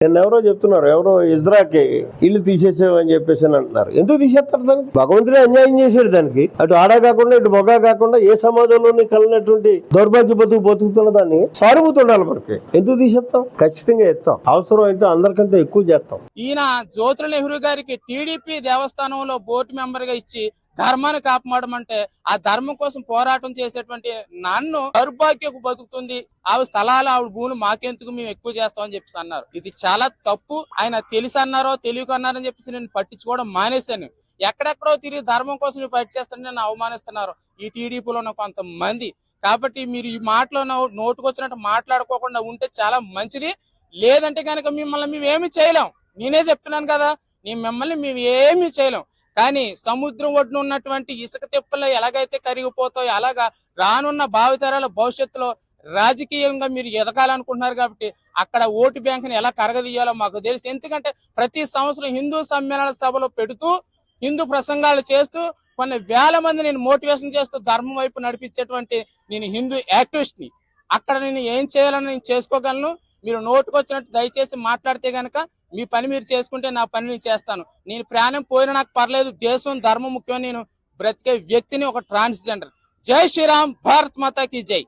నేను ఎవరో చెప్తున్నారు, ఎవరో ఇజ్రాకి ఇల్లు తీసేసామని చెప్పేసి అంటున్నారు. ఎందుకు తీసేస్తారు? దానికి భగవంతుడే అన్యాయం చేశాడు. దానికి అటు ఆడా కాకుండా ఇటు మొగా కాకుండా ఏ సమాజంలోని కలిగినటువంటి దౌర్భాగ్య బతుకుతున్న దాన్ని సానుభూతుండాలి మనకి. ఎందుకు తీసేస్తాం? ఖచ్చితంగా ఎత్తాం. అవసరం అయితే అందరికంటే ఎక్కువ చేస్తాం. ఈయన జ్యోతుల నెహ్రూ గారికి టీడీపీ దేవస్థానంలో బోర్డు మెంబర్ గా ఇచ్చి ధర్మాన్ని కాపాడమంటే ఆ ధర్మం కోసం పోరాటం చేసేటువంటి నన్ను దౌర్భాగ్యకు బతుకుతుంది, ఆవిడ స్థలాలు ఆవిడ భూములు మాకెందుకు, మేము ఎక్కువ చేస్తామని చెప్పేసి అన్నారు. ఇది చాలా తప్పు. ఆయన తెలిసి అన్నారో తెలియక అన్నారని చెప్పేసి నేను పట్టించుకోవడం మానేశాను. ఎక్కడెక్కడో తిరిగి ధర్మం కోసం ఫైట్ చేస్తానని నన్ను అవమానిస్తున్నారు ఈ టీడీపీలో ఉన్న కొంతమంది. కాబట్టి మీరు ఈ మాటలో నోటుకొచ్చినట్టు మాట్లాడుకోకుండా ఉంటే చాలా మంచిది. లేదంటే కనుక మిమ్మల్ని మేము ఏమి చేయలేం. నేనే చెప్తున్నాను కదా, మిమ్మల్ని మేము ఏమి చేయలేం. కానీ సముద్రం ఒడ్డున ఉన్నటువంటి ఇసుక తిప్పల్లో ఎలాగైతే కరిగిపోతాయో అలాగా రానున్న భావితరాల భవిష్యత్తులో రాజకీయంగా మీరు ఎదగాలనుకుంటున్నారు. కాబట్టి అక్కడ ఓటు బ్యాంకుని ఎలా కరగదీయాలో మాకు తెలుసు. ఎందుకంటే ప్రతి సంవత్సరం హిందూ సమ్మేళన సభలో పెడుతూ హిందూ ప్రసంగాలు చేస్తూ కొన్ని వేల మంది నేను మోటివేషన్ చేస్తూ ధర్మం వైపు నడిపించేటువంటి నేను హిందూ యాక్టివిస్ట్ ని. అక్కడ నేను ఏం చేయాలని నేను చేసుకోగలను. మీరు నోటుకొచ్చినట్టు దయచేసి మాట్లాడితే గనక మీ పని మీరు చేసుకుంటే నా పని నేను చేస్తాను. నేను ప్రాణం పోయినా నాకు పర్లేదు, దేశం ధర్మం ముఖ్యమని నేను బ్రతికే వ్యక్తిని, ఒక ట్రాన్స్జెండర్. జై శ్రీరామ్, భారత్ మాతా కీ జై.